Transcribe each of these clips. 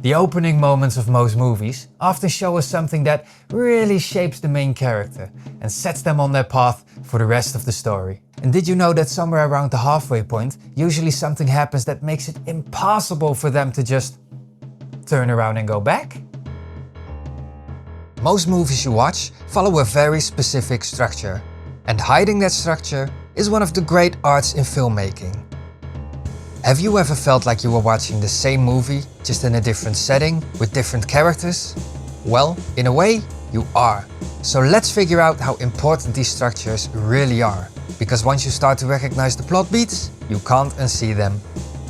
The opening moments of most movies often show us something that really shapes the main character and sets them on their path for the rest of the story. And did you know that somewhere around the halfway point, usually something happens that makes it impossible for them to just turn around and go back? Most movies you watch follow a very specific structure, and hiding that structure is one of the great arts in filmmaking. Have you ever felt like you were watching the same movie, just in a different setting, with different characters? Well, in a way, you are. So let's figure out how important these structures really are. Because once you start to recognize the plot beats, you can't unsee them.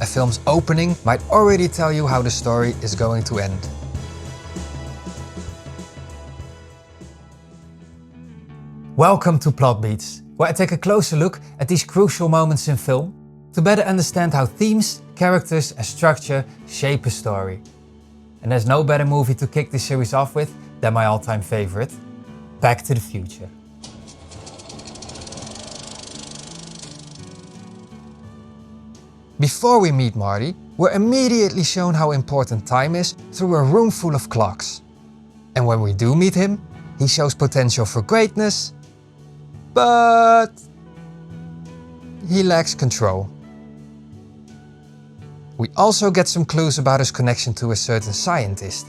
A film's opening might already tell you how the story is going to end. Welcome to Plot Beats, where I take a closer look at these crucial moments in film to better understand how themes, characters and structure shape a story. And there's no better movie to kick this series off with than my all-time favorite, Back to the Future. Before we meet Marty, we're immediately shown how important time is through a room full of clocks. And when we do meet him, he shows potential for greatness, but he lacks control. We also get some clues about his connection to a certain scientist,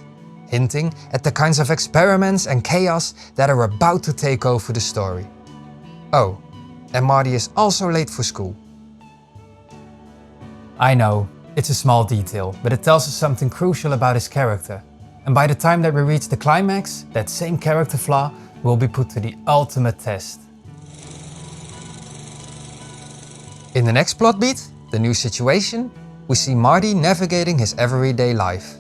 hinting at the kinds of experiments and chaos that are about to take over the story. Oh, and Marty is also late for school. I know, it's a small detail, but it tells us something crucial about his character. And by the time that we reach the climax, that same character flaw will be put to the ultimate test. In the next plot beat, the new situation, we see Marty navigating his everyday life.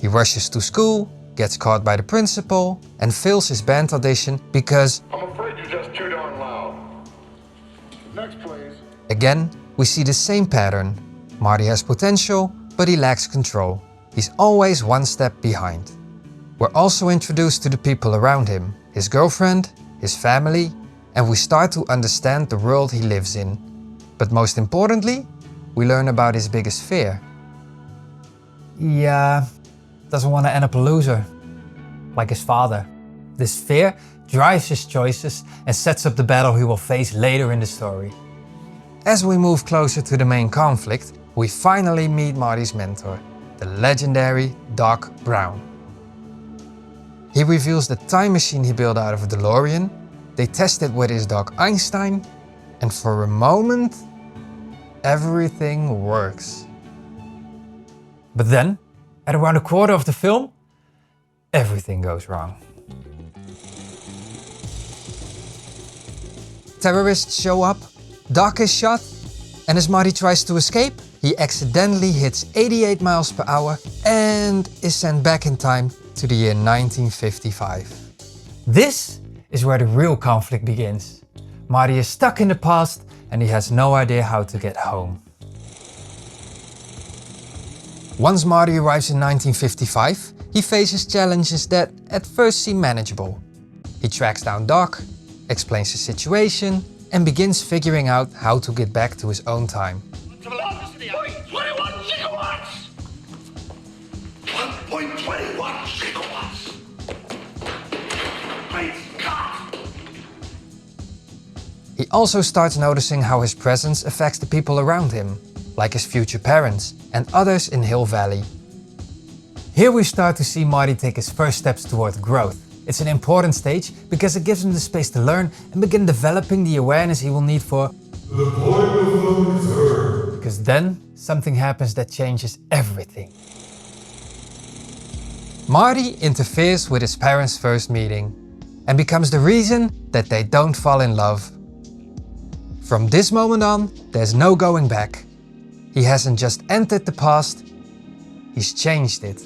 He rushes to school, gets caught by the principal, and fails his band audition because I'm afraid you're just too darn loud. Next, please. Again, we see the same pattern. Marty has potential, but he lacks control. He's always one step behind. We're also introduced to the people around him, his girlfriend, his family, and we start to understand the world he lives in. But most importantly, we learn about his biggest fear. Yeah, doesn't want to end up a loser, like his father. This fear drives his choices and sets up the battle he will face later in the story. As we move closer to the main conflict, we finally meet Marty's mentor, the legendary Doc Brown. He reveals the time machine he built out of a DeLorean. They test it with his dog Einstein, and for a moment, everything works. But then, at around a quarter of the film, everything goes wrong. Terrorists show up, Doc is shot, and as Marty tries to escape, he accidentally hits 88 miles per hour and is sent back in time to the year 1955. This is where the real conflict begins. Marty is stuck in the past and he has no idea how to get home. Once Marty arrives in 1955, he faces challenges that at first seem manageable. He tracks down Doc, explains the situation, and begins figuring out how to get back to his own time. Velocity, 21 gigawatts! 1.21 gigawatts! Great God! He also starts noticing how his presence affects the people around him, like his future parents and others in Hill Valley. Here we start to see Marty take his first steps toward growth. It's an important stage because it gives him the space to learn and begin developing the awareness he will need for the point of no return. Because then something happens that changes everything. Marty interferes with his parents' first meeting and becomes the reason that they don't fall in love. From this moment on, there's no going back. He hasn't just entered the past, he's changed it.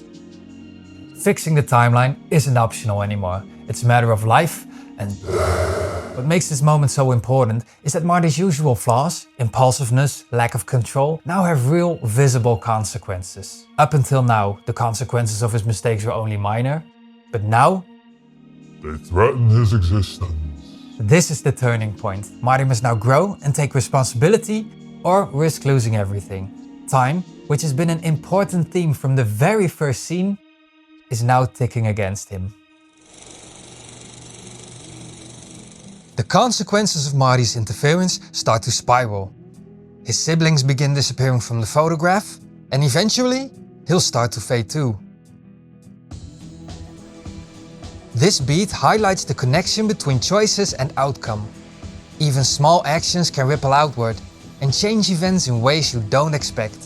Fixing the timeline isn't optional anymore. It's a matter of life and what makes this moment so important is that Marty's usual flaws, impulsiveness, lack of control, now have real visible consequences. Up until now, the consequences of his mistakes were only minor, but now they threaten his existence. This is the turning point. Marty must now grow and take responsibility or risk losing everything. Time which has been an important theme from the very first scene, is now ticking against him. The consequences of Marty's interference start to spiral. His siblings begin disappearing from the photograph, and eventually, he'll start to fade too. This beat highlights the connection between choices and outcome. Even small actions can ripple outward and change events in ways you don't expect.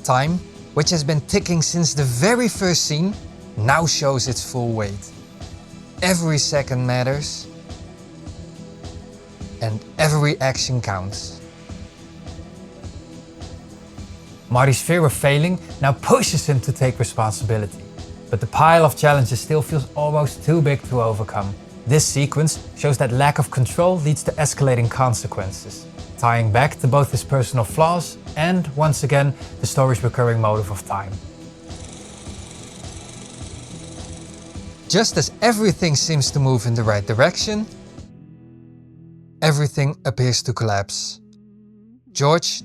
Time, which has been ticking since the very first scene, now shows its full weight. Every second matters, and every action counts. Marty's fear of failing now pushes him to take responsibility. But the pile of challenges still feels almost too big to overcome. This sequence shows that lack of control leads to escalating consequences, tying back to both his personal flaws and, once again, the story's recurring motive of time. Just as everything seems to move in the right direction, everything appears to collapse. George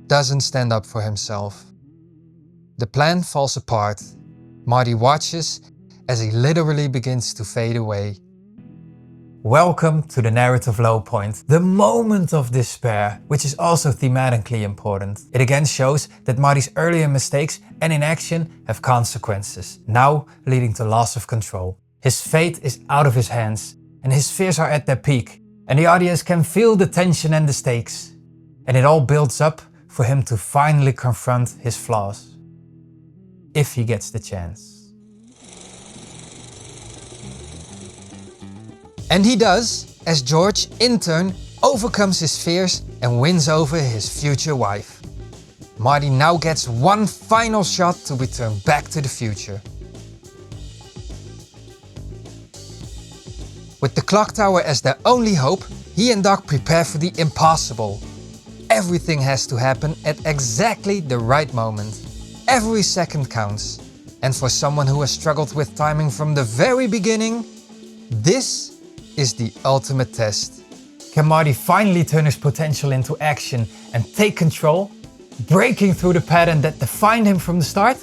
doesn't stand up for himself. The plan falls apart. Marty watches as he literally begins to fade away. Welcome to the narrative low point, the moment of despair, which is also thematically important. It again shows that Marty's earlier mistakes and inaction have consequences, now leading to loss of control. His fate is out of his hands, and his fears are at their peak, and the audience can feel the tension and the stakes. And it all builds up for him to finally confront his flaws. If he gets the chance. And he does, as George, in turn, overcomes his fears and wins over his future wife. Marty now gets one final shot to return back to the future. With the clock tower as their only hope, he and Doc prepare for the impossible. Everything has to happen at exactly the right moment. Every second counts. And for someone who has struggled with timing from the very beginning, this is the ultimate test. Can Marty finally turn his potential into action and take control, breaking through the pattern that defined him from the start?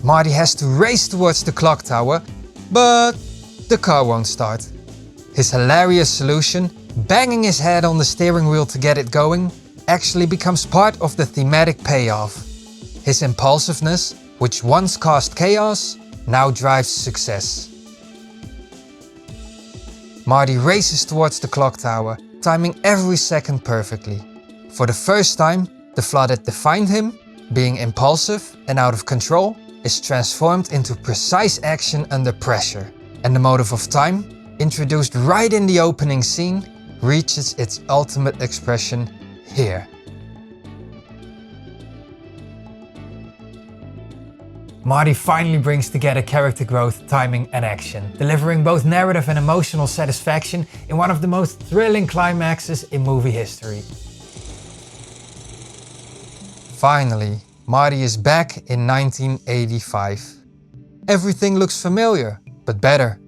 Marty has to race towards the clock tower, but the car won't start. His hilarious solution, banging his head on the steering wheel to get it going, actually becomes part of the thematic payoff. His impulsiveness, which once caused chaos, now drives success. Marty races towards the clock tower, timing every second perfectly. For the first time, the flaw that defined him, being impulsive and out of control, is transformed into precise action under pressure. And the motive of time, introduced right in the opening scene, reaches its ultimate expression here. Marty finally brings together character growth, timing and action, delivering both narrative and emotional satisfaction in one of the most thrilling climaxes in movie history. Finally, Marty is back in 1985. Everything looks familiar, but better.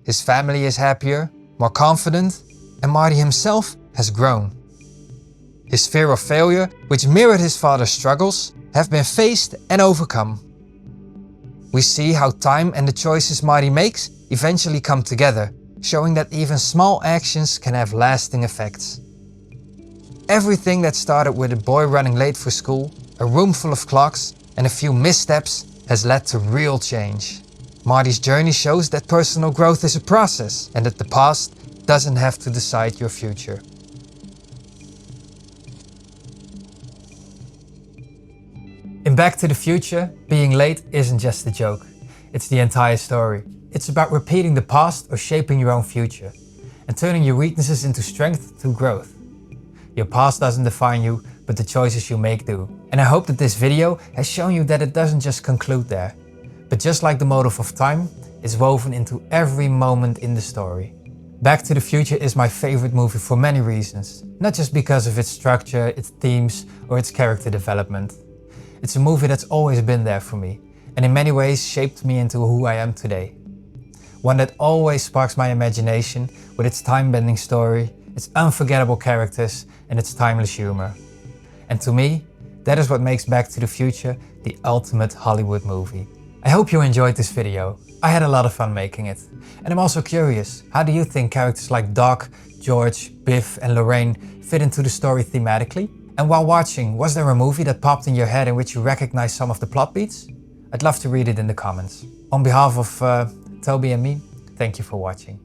His family is happier, more confident, and Marty himself has grown. His fear of failure, which mirrored his father's struggles, have been faced and overcome. We see how time and the choices Marty makes eventually come together, showing that even small actions can have lasting effects. Everything that started with a boy running late for school, a room full of clocks, and a few missteps has led to real change. Marty's journey shows that personal growth is a process and that the past doesn't have to decide your future. In Back to the Future, being late isn't just a joke. It's the entire story. It's about repeating the past or shaping your own future, and turning your weaknesses into strength through growth. Your past doesn't define you, but the choices you make do. And I hope that this video has shown you that it doesn't just conclude there, but just like the motive of time, it's woven into every moment in the story. Back to the Future is my favorite movie for many reasons, not just because of its structure, its themes, or its character development. It's a movie that's always been there for me, and in many ways shaped me into who I am today. One that always sparks my imagination with its time-bending story, its unforgettable characters and its timeless humor. And to me, that is what makes Back to the Future the ultimate Hollywood movie. I hope you enjoyed this video. I had a lot of fun making it. And I'm also curious, how do you think characters like Doc, George, Biff and Lorraine fit into the story thematically? And while watching, was there a movie that popped in your head in which you recognized some of the plot beats? I'd love to read it in the comments. On behalf of Toby and me, thank you for watching.